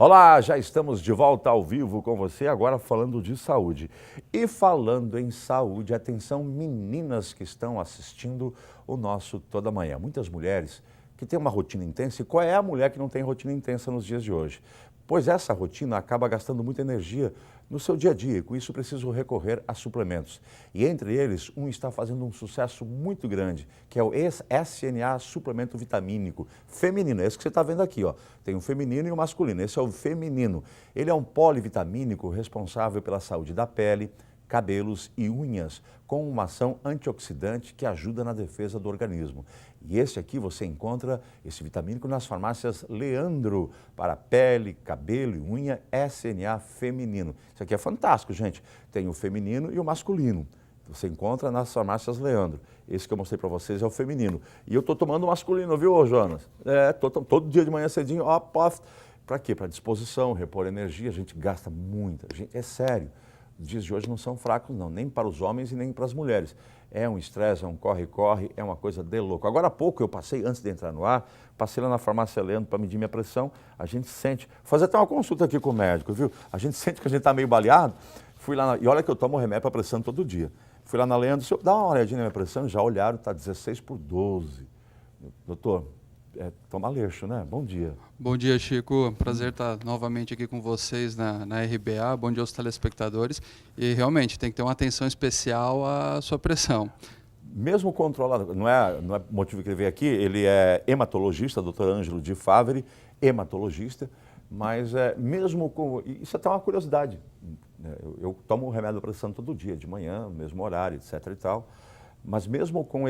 Olá, já estamos de volta ao vivo com você, agora falando de saúde. E falando em saúde, atenção meninas que estão assistindo o nosso Toda Manhã. Muitas mulheres que têm uma rotina intensa. E qual é a mulher que não tem rotina intensa nos dias de hoje? Pois essa rotina acaba gastando muita energia no seu dia a dia e com isso preciso recorrer a suplementos. E entre eles, um está fazendo um sucesso muito grande, que é o SNA Suplemento Vitamínico Feminino. Esse que você está vendo aqui, ó. Tem o feminino e o masculino. Esse é o feminino. Ele é um polivitamínico responsável pela saúde da pele, cabelos e unhas, com uma ação antioxidante que ajuda na defesa do organismo. E esse aqui você encontra, esse vitamínico, nas farmácias Leandro, para pele, cabelo e unha, SNA feminino. Isso aqui é fantástico, gente. Tem o feminino e o masculino. Você encontra nas farmácias Leandro. Esse que eu mostrei para vocês é o feminino. E eu estou tomando o masculino, viu, Jonas? Todo dia de manhã cedinho, ó, para quê? Para disposição, repor energia, a gente gasta muita. É sério. Os dias de hoje não são fracos, não, nem para os homens e nem para as mulheres. É um estresse, é um corre-corre, é uma coisa de louco. Agora há pouco eu passei, antes de entrar no ar, passei lá na farmácia Leandro para medir minha pressão. A gente sente, fazer até uma consulta aqui com o médico, viu? A gente sente que a gente está meio baleado. Fui lá, e olha que eu tomo remédio para pressão todo dia. Fui lá na Leandro, dá uma olhadinha na minha pressão, já olharam, está 16/12. Doutor, toma leixo, né? Bom dia. Bom dia, Chico. Prazer estar novamente aqui com vocês na RBA. Bom dia aos telespectadores. E realmente tem que ter uma atenção especial à sua pressão. Mesmo controlado, não é motivo que ele veio aqui, ele é hematologista, doutor Ângelo de Favre, hematologista, mas mesmo com... Isso é até uma curiosidade. Eu tomo remédio de pressão todo dia, de manhã, mesmo horário, etc. e tal, mas mesmo com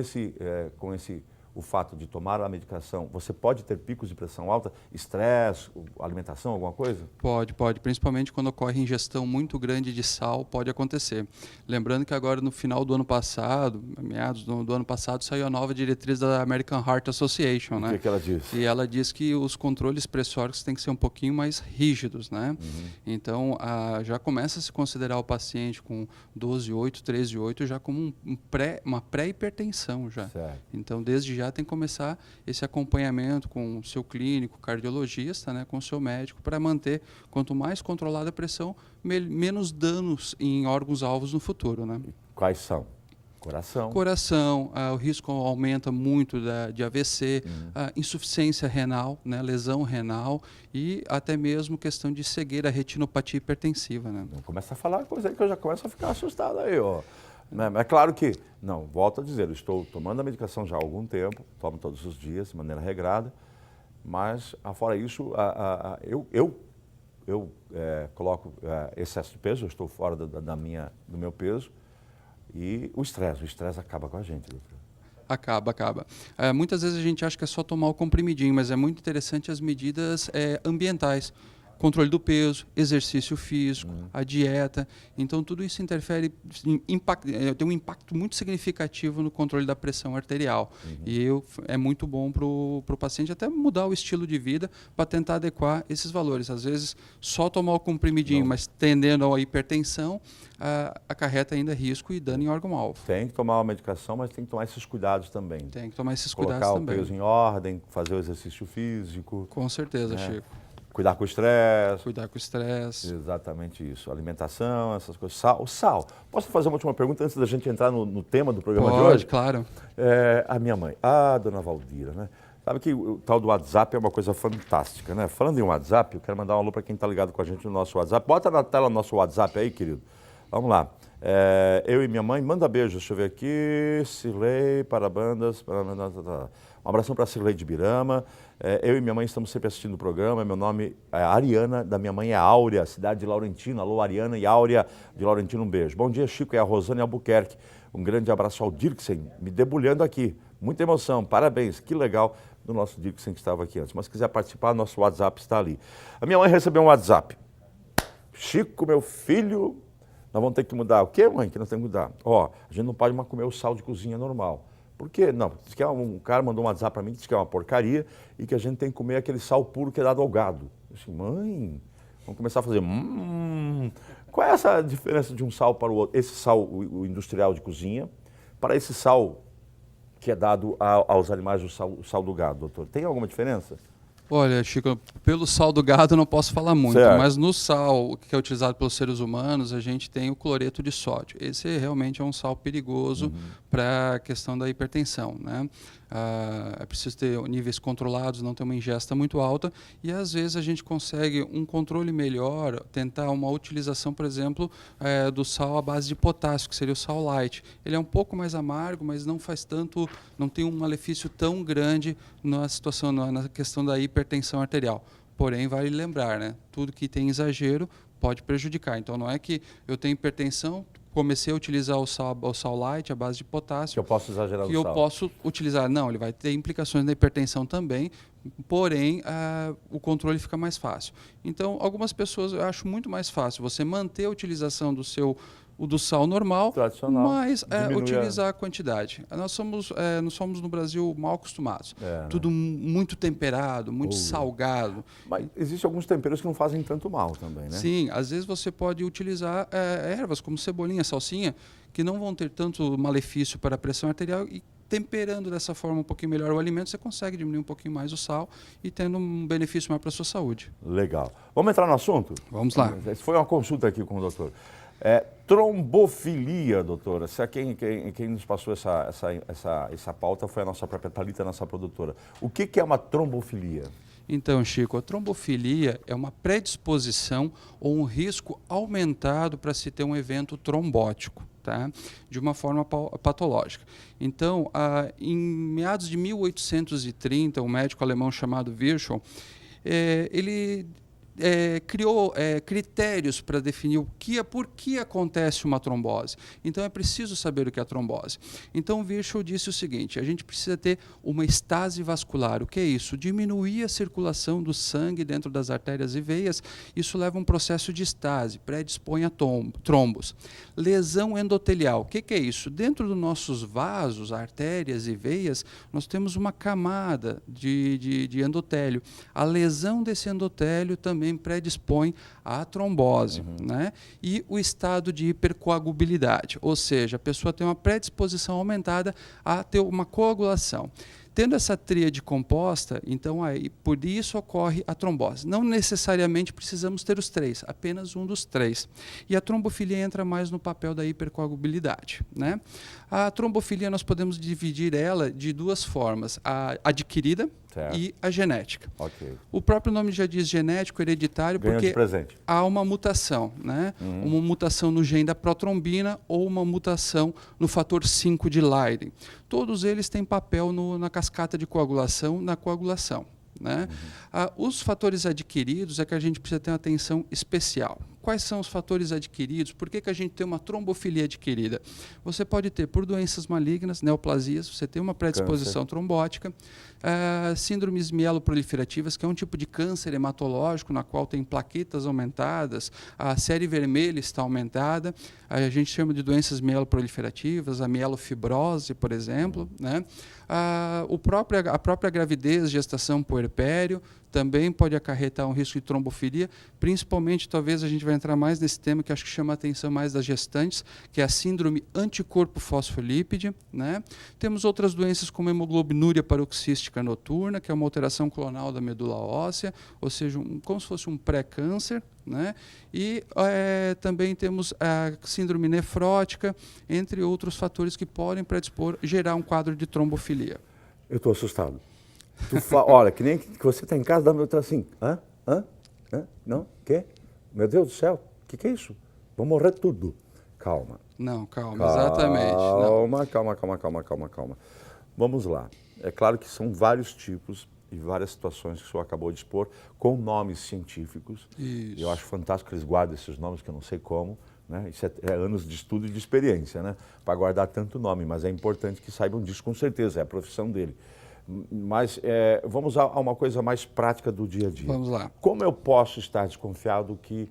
o fato de tomar a medicação, você pode ter picos de pressão alta, estresse, alimentação, alguma coisa? Pode. Principalmente quando ocorre ingestão muito grande de sal, pode acontecer. Lembrando que agora no final do ano passado, meados do ano passado, saiu a nova diretriz da American Heart Association, né? O que ela diz? E ela diz que os controles pressóricos têm que ser um pouquinho mais rígidos, né? Então, já começa a se considerar o paciente com 12,8, 13,8 já como uma pré-hipertensão já. Certo. Então, desde já tem que começar esse acompanhamento com o seu clínico, cardiologista, né, com o seu médico, para manter, quanto mais controlada a pressão, menos danos em órgãos-alvos no futuro. Né? Quais são? Coração, o risco aumenta muito de AVC, insuficiência renal, né, lesão renal e até mesmo questão de cegueira, retinopatia hipertensiva. Né? Começa a falar coisa aí que eu já começo a ficar assustado aí, ó. É claro que, não, volto a dizer, eu estou tomando a medicação já há algum tempo, tomo todos os dias, de maneira regrada, mas, afora isso, eu coloco excesso de peso, eu estou fora do meu peso, e o estresse acaba com a gente, doutor. Acaba. Muitas vezes a gente acha que é só tomar o comprimidinho, mas é muito interessante as medidas ambientais. Controle do peso, exercício físico, a dieta. Então, tudo isso interfere, tem um impacto muito significativo no controle da pressão arterial. E é muito bom para o paciente até mudar o estilo de vida para tentar adequar esses valores. Às vezes, só tomar o comprimidinho, mas tendendo à hipertensão, acarreta ainda risco e dano em órgão-alvo. Tem que tomar uma medicação, mas tem que tomar esses cuidados também. Tem que tomar esses cuidados também. Colocar o peso em ordem, fazer o exercício físico. Com certeza, Chico. Cuidar com o estresse. Cuidar com o estresse. Exatamente isso. Alimentação, essas coisas. Sal. Posso fazer uma última pergunta antes da gente entrar no tema do programa de hoje? Pode, claro. A minha mãe, a dona Valdira, né? Sabe que o tal do WhatsApp é uma coisa fantástica, né? Falando em WhatsApp, eu quero mandar um alô para quem está ligado com a gente no nosso WhatsApp. Bota na tela o nosso WhatsApp aí, querido. Vamos lá. Eu e minha mãe, manda beijo, deixa eu ver aqui. Cirlei, Parabandas. Um abração para a Cirlei de Birama. Eu e minha mãe estamos sempre assistindo o programa. Meu nome é Ariana, da minha mãe é Áurea, cidade de Laurentino. Alô, Ariana e Áurea de Laurentino, um beijo. Bom dia, Chico, é a Rosane Albuquerque. Um grande abraço ao Dirksen, me debulhando aqui. Muita emoção, parabéns, que legal do nosso Dirksen que estava aqui antes. Mas se quiser participar, nosso WhatsApp está ali. A minha mãe recebeu um WhatsApp. Chico, meu filho, nós vamos ter que mudar. O quê, mãe, que nós temos que mudar? A gente não pode mais comer o sal de cozinha normal. Por quê? Não, diz que um cara mandou um WhatsApp para mim, diz que é uma porcaria e que a gente tem que comer aquele sal puro que é dado ao gado. Eu disse, mãe, vamos começar a fazer... Qual é essa diferença de um sal para o outro? Esse sal, o industrial de cozinha, para esse sal que é dado aos animais, o sal do gado, doutor. Tem alguma diferença? Olha, Chico, pelo sal do gado eu não posso falar muito, certo. mas no sal que é utilizado pelos seres humanos, a gente tem o cloreto de sódio. Esse realmente é um sal perigoso para a questão da hipertensão, né? É preciso ter níveis controlados, não ter uma ingesta muito alta, e às vezes a gente consegue um controle melhor, tentar uma utilização, por exemplo, do sal à base de potássio, que seria o sal light. Ele é um pouco mais amargo, mas não faz tanto, não tem um malefício tão grande na situação, na questão da hipertensão arterial. Porém, vale lembrar, né? Tudo que tem exagero pode prejudicar. Então, não é que eu tenho hipertensão, comecei a utilizar o sal light, a base de potássio. Que eu posso exagerar que no eu sal. posso utilizar. Não, ele vai ter implicações na hipertensão também, porém, o controle fica mais fácil. Então, algumas pessoas, eu acho muito mais fácil você manter a utilização do sal normal, Tradicional, mas diminui utilizar a quantidade. Nós somos no Brasil mal acostumados. Tudo muito temperado, muito salgado. Mas existem alguns temperos que não fazem tanto mal também, né? Sim, às vezes você pode utilizar ervas como cebolinha, salsinha, que não vão ter tanto malefício para a pressão arterial, e temperando dessa forma um pouquinho melhor o alimento, você consegue diminuir um pouquinho mais o sal e tendo um benefício maior para a sua saúde. Legal. Vamos entrar no assunto? Vamos lá. Foi uma consulta aqui com o doutor. Trombofilia, doutora. Quem nos passou essa pauta foi a nossa própria Thalita, nossa produtora. O que é uma trombofilia? Então, Chico, a trombofilia é uma predisposição ou um risco aumentado para se ter um evento trombótico, tá? De uma forma patológica. Então, em meados de 1830, um médico alemão chamado Virchow, ele criou critérios para definir por que acontece uma trombose. Então, é preciso saber o que é a trombose. Então, Virchow disse o seguinte: a gente precisa ter uma estase vascular. O que é isso? Diminuir a circulação do sangue dentro das artérias e veias. Isso leva a um processo de estase, predispõe a trombos. Lesão endotelial. O que é isso? Dentro dos nossos vasos, artérias e veias, nós temos uma camada de endotélio. A lesão desse endotélio também predispõe à trombose, né? E o estado de hipercoagulabilidade, ou seja, a pessoa tem uma predisposição aumentada a ter uma coagulação. Tendo essa tríade composta, então aí por isso ocorre a trombose. Não necessariamente precisamos ter os três, apenas um dos três. E a trombofilia entra mais no papel da hipercoagulabilidade, né? A trombofilia nós podemos dividir ela de duas formas: a adquirida, certo, e a genética. Okay. O próprio nome já diz genético, hereditário, porque há uma mutação, né? Uma mutação no gene da protrombina ou uma mutação no fator 5 de Leiden. Todos eles têm papel na cascata de coagulação, na coagulação, né? Os fatores adquiridos é que a gente precisa ter uma atenção especial. Quais são os fatores adquiridos? Por que a gente tem uma trombofilia adquirida? Você pode ter por doenças malignas, neoplasias, você tem uma predisposição trombótica, síndromes mieloproliferativas, que é um tipo de câncer hematológico na qual tem plaquetas aumentadas, a série vermelha está aumentada, a gente chama de doenças mieloproliferativas, a mielofibrose, por exemplo, né? A própria gravidez, gestação, puerpério, também pode acarretar um risco de trombofilia, principalmente, talvez a gente vai entrar mais nesse tema que acho que chama a atenção mais das gestantes, que é a síndrome anticorpo fosfolípide, né? Temos outras doenças como hemoglobinúria paroxística noturna, que é uma alteração clonal da medula óssea, ou seja, como se fosse um pré-câncer, né? E também temos a síndrome nefrótica, entre outros fatores que podem gerar um quadro de trombofilia. Eu estou assustado. Olha, que nem que você está em casa, dá meu assim, não, quê? Meu Deus do céu, o que é isso? Vou morrer tudo. Calma. Não, calma, exatamente. Calma. Vamos lá. É claro que são vários tipos e várias situações que o senhor acabou de expor, com nomes científicos. Isso. Eu acho fantástico que eles guardem esses nomes, que eu não sei como, né? Isso é anos de estudo e de experiência, né? Para guardar tanto nome, mas é importante que saibam disso com certeza, é a profissão dele. Mas vamos a uma coisa mais prática do dia a dia. Vamos lá. Como eu posso estar desconfiado que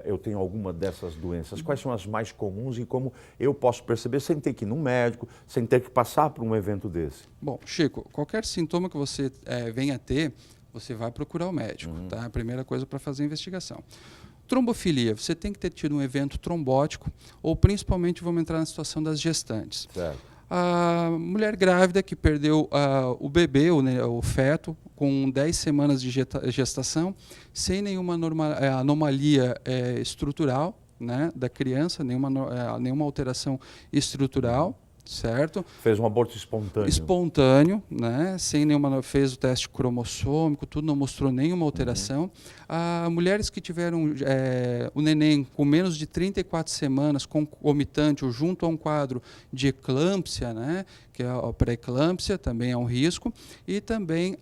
eu tenho alguma dessas doenças? Quais são as mais comuns e como eu posso perceber sem ter que ir num médico, sem ter que passar por um evento desse? Bom, Chico, qualquer sintoma que você venha a ter, você vai procurar o médico, tá? A primeira coisa para fazer a investigação. Trombofilia, você tem que ter tido um evento trombótico ou principalmente vamos entrar na situação das gestantes. Certo. A mulher grávida que perdeu o bebê, o feto, com 10 semanas de gestação, sem nenhuma anomalia estrutural, né, da criança, nenhuma alteração estrutural, certo? Fez um aborto espontâneo. Espontâneo, né? Sem nenhuma, fez o teste cromossômico, tudo não mostrou nenhuma alteração. Mulheres que tiveram o neném com menos de 34 semanas, concomitante ou junto a um quadro de eclâmpsia, né? Que é a pré-eclâmpsia, também é um risco. E também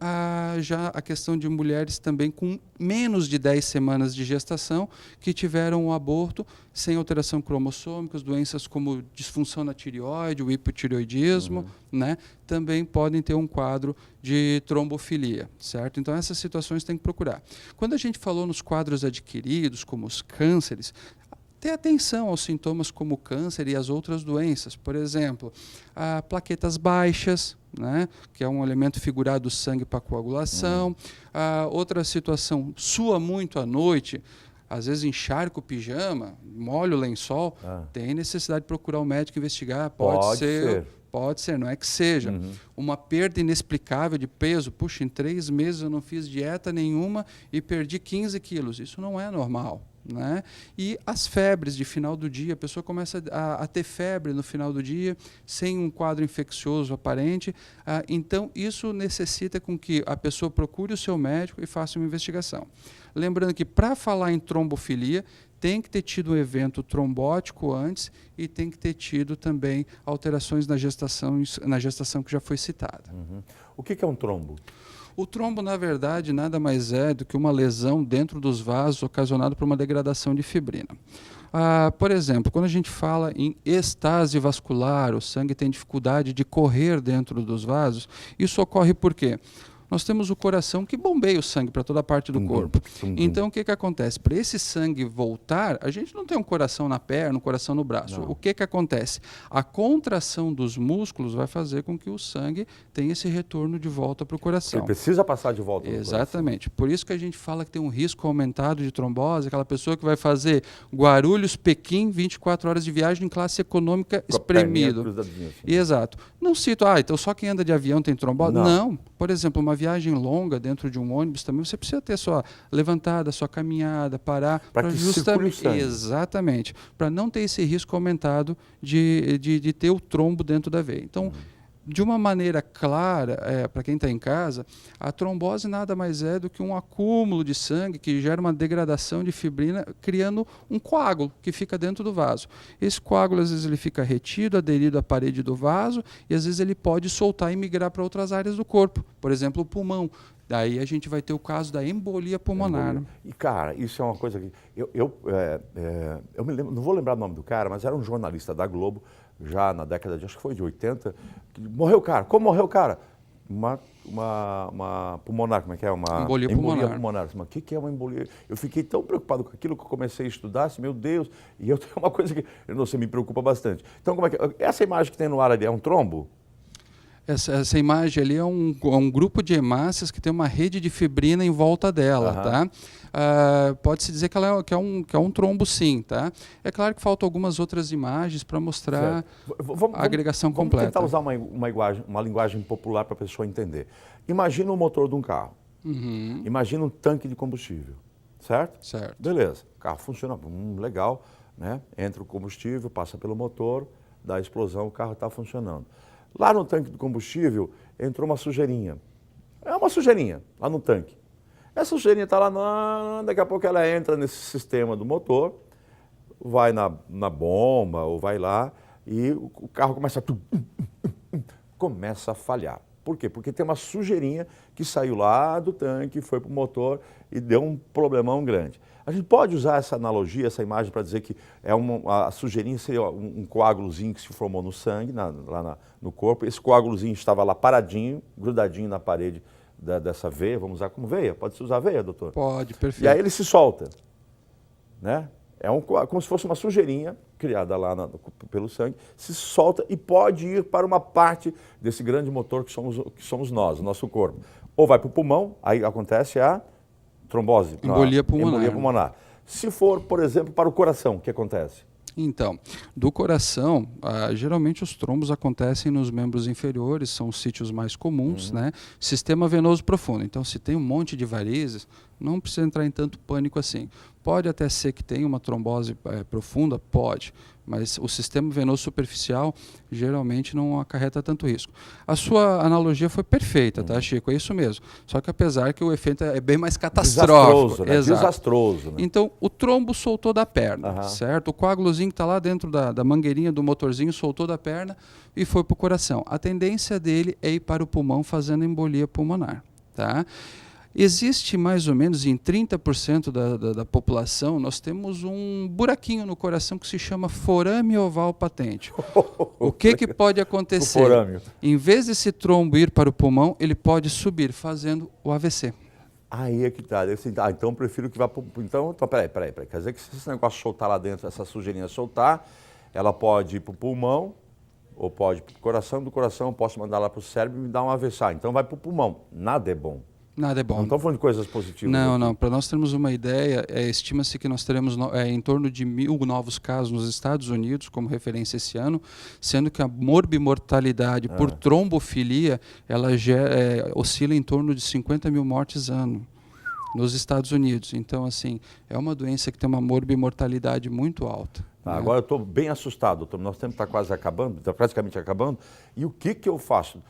já a questão de mulheres também com menos de 10 semanas de gestação, que tiveram um aborto sem alteração cromossômica, doenças como disfunção na tireoide, o hipotireoidismo, né? Também podem ter um quadro de trombofilia, certo? Então, essas situações tem que procurar. Quando a gente falou nos quadros adquiridos, como os cânceres, ter atenção aos sintomas como o câncer e as outras doenças. Por exemplo, plaquetas baixas, né, que é um elemento figurado do sangue para coagulação. Outra situação, sua muito à noite, às vezes encharca o pijama, molha o lençol, tem necessidade de procurar o médico investigar. Pode ser, não é que seja. Uma perda inexplicável de peso. Puxa, em 3 meses eu não fiz dieta nenhuma e perdi 15 quilos. Isso não é normal. Né? E as febres de final do dia, a pessoa começa a ter febre no final do dia, sem um quadro infeccioso aparente. Então, isso necessita com que a pessoa procure o seu médico e faça uma investigação. Lembrando que, para falar em trombofilia, tem que ter tido um evento trombótico antes e tem que ter tido também alterações na gestação que já foi citada. O que é um trombo? O trombo, na verdade, nada mais é do que uma lesão dentro dos vasos ocasionada por uma degradação de fibrina. Por exemplo, quando a gente fala em estase vascular, o sangue tem dificuldade de correr dentro dos vasos, isso ocorre por quê? Nós temos o coração que bombeia o sangue para toda a parte do corpo. Então, o que acontece? Para esse sangue voltar, a gente não tem um coração na perna, um coração no braço. Não. O que acontece? A contração dos músculos vai fazer com que o sangue tenha esse retorno de volta para o coração. Ele precisa passar de volta para o coração. Exatamente. Por isso que a gente fala que tem um risco aumentado de trombose, aquela pessoa que vai fazer Guarulhos-Pequim, 24 horas de viagem em classe econômica espremido. Assim. Exato. Não cito, então só quem anda de avião tem trombose? Não. Por exemplo, uma viagem longa dentro de um ônibus também, você precisa ter sua levantada, sua caminhada, parar. Para que circule o sangue. Exatamente. Para não ter esse risco aumentado de ter o trombo dentro da veia. Então, de uma maneira clara, para quem está em casa, a trombose nada mais é do que um acúmulo de sangue que gera uma degradação de fibrina, criando um coágulo que fica dentro do vaso. Esse coágulo, às vezes, ele fica retido, aderido à parede do vaso, e às vezes ele pode soltar e migrar para outras áreas do corpo, por exemplo, o pulmão. Daí a gente vai ter o caso da embolia pulmonar. E, cara, isso é uma coisa que... Eu me lembro, não vou lembrar o nome do cara, mas era um jornalista da Globo, já na década de, acho que foi de 80, que morreu o cara. Como morreu o cara? Uma pulmonar, como é que é? Uma embolia pulmonar. Mas o que é uma embolia? Eu fiquei tão preocupado com aquilo que eu comecei a estudar, assim, meu Deus, e eu tenho uma coisa que, eu não sei, me preocupa bastante. Então, como é que... Essa imagem que tem no ar ali é um trombo? Essa imagem ali é um grupo de hemácias que tem uma rede de fibrina em volta dela, tá? Pode-se dizer que é um trombo, sim, tá? É claro que faltam algumas outras imagens para mostrar a agregação completa. Vamos tentar usar uma linguagem popular para a pessoa entender. Imagina o motor de um carro. Imagina um tanque de combustível, certo? Certo. Beleza, o carro funciona, legal, né? Entra o combustível, passa pelo motor, dá a explosão, o carro está funcionando. Lá no tanque de combustível entrou uma sujeirinha. É uma sujeirinha lá no tanque. Essa sujeirinha está lá, daqui a pouco ela entra nesse sistema do motor, vai na bomba ou vai lá e o carro começa a falhar. Por quê? Porque tem uma sujeirinha que saiu lá do tanque, foi para o motor e deu um problemão grande. A gente pode usar essa analogia, essa imagem para dizer que a sujeirinha seria um coágulozinho que se formou no sangue, no corpo. Esse coágulozinho estava lá paradinho, grudadinho na parede dessa veia. Vamos usar como veia? Pode-se usar veia, doutor? Pode, perfeito. E aí ele se solta, né? É como se fosse uma sujeirinha criada lá pelo sangue, se solta e pode ir para uma parte desse grande motor que somos nós, o nosso corpo. Ou vai para o pulmão, aí acontece a trombose. Embolia pulmonar. Se for, por exemplo, para o coração, o que acontece? Então, do coração, geralmente os trombos acontecem nos membros inferiores, são os sítios mais comuns, né? Sistema venoso profundo. Então, se tem um monte de varizes, não precisa entrar em tanto pânico assim. Pode até ser que tenha uma trombose profunda, pode, mas o sistema venoso superficial geralmente não acarreta tanto risco. A sua analogia foi perfeita, tá, Chico? É isso mesmo. Só que apesar que o efeito é bem mais catastrófico. Desastroso, né? Exato. Desastroso, né? Então, o trombo soltou da perna, certo? O coágulozinho que está lá dentro da mangueirinha do motorzinho soltou da perna e foi para o coração. A tendência dele é ir para o pulmão fazendo embolia pulmonar, tá? Existe mais ou menos em 30% da população, nós temos um buraquinho no coração que se chama forame oval patente. O que pode acontecer? O forame. Em vez desse trombo ir para o pulmão, ele pode subir fazendo o AVC. Aí é que tá. Então eu prefiro que vá para o... Então, peraí. Quer dizer que se esse negócio soltar lá dentro, essa sujeirinha soltar, ela pode ir para o pulmão, ou pode ir para o coração, do coração eu posso mandar lá para o cérebro e me dar um AVC. Então vai para o pulmão. Nada é bom. Nada é bom. Não estamos falando de coisas positivas. Não. Para nós termos uma ideia, estima-se que nós teremos em torno de 1.000 novos casos nos Estados Unidos, como referência esse ano, sendo que a morbimortalidade por trombofilia, ela oscila em torno de 50 mil mortes ano nos Estados Unidos. Então, assim, é uma doença que tem uma morbimortalidade muito alta. Né? Agora eu estou bem assustado, doutor. Nosso tempo está quase acabando, está praticamente acabando. E o que eu faço?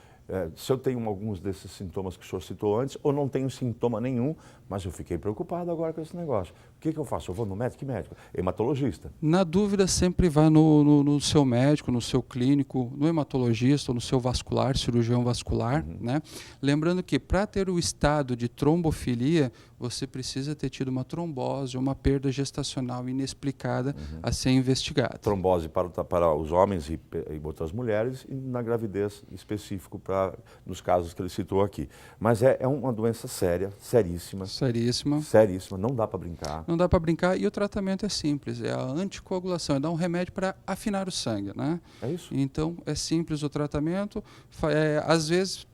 Se eu tenho alguns desses sintomas que o senhor citou antes, ou não tenho sintoma nenhum, mas eu fiquei preocupado agora com esse negócio. O que eu faço? Eu vou no médico? Que médico? Hematologista. Na dúvida, sempre vá no seu médico, no seu clínico, no hematologista ou no seu vascular, cirurgião vascular. Né? Lembrando que para ter o estado de trombofilia, você precisa ter tido uma trombose ou uma perda gestacional inexplicada a ser investigada. Trombose para os homens e outras mulheres, e na gravidez específico nos casos que ele citou aqui. Mas é uma doença séria, seríssima. Seríssima, não dá para brincar. Não dá para brincar e o tratamento é simples, é a anticoagulação, é dar um remédio para afinar o sangue, né? É isso? Então, é simples o tratamento. Às vezes,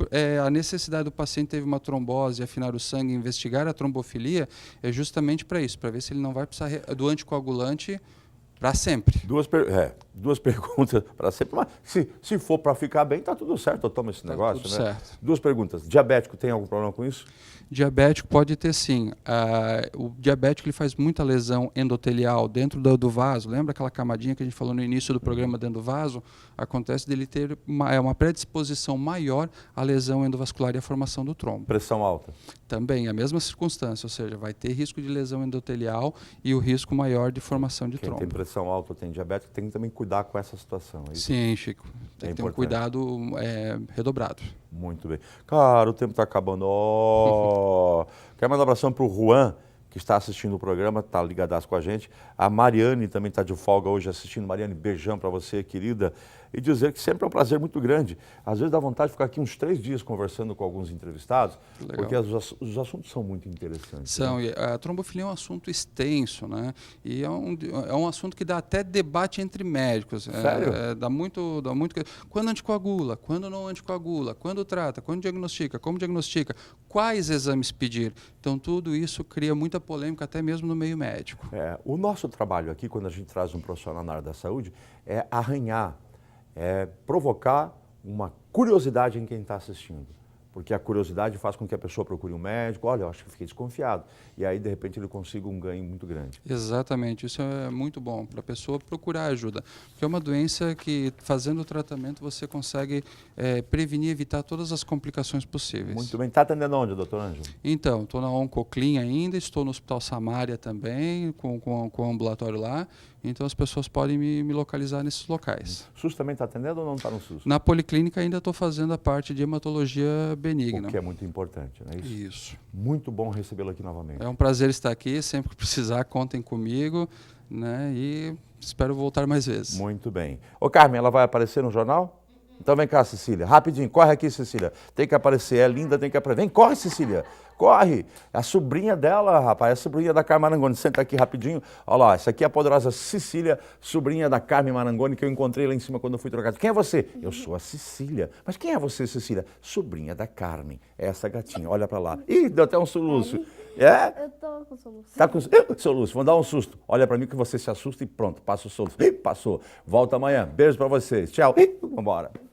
a necessidade do paciente teve uma trombose, afinar o sangue, investigar a trombofilia, é justamente para isso, para ver se ele não vai precisar do anticoagulante para sempre. Duas perguntas para sempre, mas se for para ficar bem, está tudo certo, eu tomo esse negócio, tudo né? Certo. Duas perguntas. Diabético tem algum problema com isso? Diabético pode ter sim. O diabético ele faz muita lesão endotelial dentro do vaso. Lembra aquela camadinha que a gente falou no início do programa dentro do vaso? Acontece dele ter uma predisposição maior à lesão endovascular e à formação do trombo. Pressão alta? Também, a mesma circunstância, ou seja, vai ter risco de lesão endotelial e o risco maior de formação de trombo. Quem tem pressão alta ou tem diabetes tem que também cuidar com essa situação. É isso? Sim, Chico. Tem que ter um cuidado redobrado. Muito bem. Cara, o tempo está acabando. Quero mandar um abração para o Juan, que está assistindo o programa, está ligadaço com a gente. A Mariane também está de folga hoje assistindo. Mariane, beijão para você, querida. E dizer que sempre é um prazer muito grande. Às vezes dá vontade de ficar aqui uns 3 dias conversando com alguns entrevistados, porque os assuntos são muito interessantes. São. Né? E a trombofilia é um assunto extenso, né? E é um assunto que dá até debate entre médicos. Sério? Dá muito. Quando anticoagula? Quando não anticoagula? Quando trata? Quando diagnostica? Como diagnostica? Quais exames pedir? Então, tudo isso cria muita polêmica, até mesmo no meio médico. O nosso trabalho aqui, quando a gente traz um profissional na área da saúde, é arranhar, é provocar uma curiosidade em quem está assistindo. Porque a curiosidade faz com que a pessoa procure um médico, olha, eu acho que fiquei desconfiado. E aí, de repente, ele consiga um ganho muito grande. Exatamente, isso é muito bom para a pessoa procurar ajuda. Porque é uma doença que, fazendo o tratamento, você consegue prevenir e evitar todas as complicações possíveis. Muito bem. Está atendendo onde, doutor Ângelo? Então, estou na Oncoclin ainda, estou no Hospital Samária também, com o ambulatório lá. Então, as pessoas podem me localizar nesses locais. SUS também está atendendo ou não está no SUS? Na Policlínica ainda estou fazendo a parte de hematologia benigna. O que é muito importante, não é isso? Isso. Muito bom recebê-lo aqui novamente. É um prazer estar aqui, sempre que precisar, contem comigo, né? E espero voltar mais vezes. Muito bem. Ô Carmen, ela vai aparecer no jornal? Então vem cá, Cecília. Rapidinho, corre aqui, Cecília. Tem que aparecer, é linda, tem que aparecer. Vem, corre, Cecília. Corre. A sobrinha dela, rapaz, a sobrinha da Carmen Marangoni. Senta aqui rapidinho. Olha lá, essa aqui é a poderosa Cecília, sobrinha da Carmen Marangoni, que eu encontrei lá em cima quando eu fui trocado. Quem é você? Eu sou a Cecília. Mas quem é você, Cecília? Sobrinha da Carmen. É essa gatinha, olha pra lá. Ih, deu até um soluço. É? Eu tô com soluço. Tá com soluço, vou dar um susto. Olha para mim que você se assusta e pronto, passa o soluço. Passou. Volta amanhã. Beijo para vocês. Tchau. Vambora.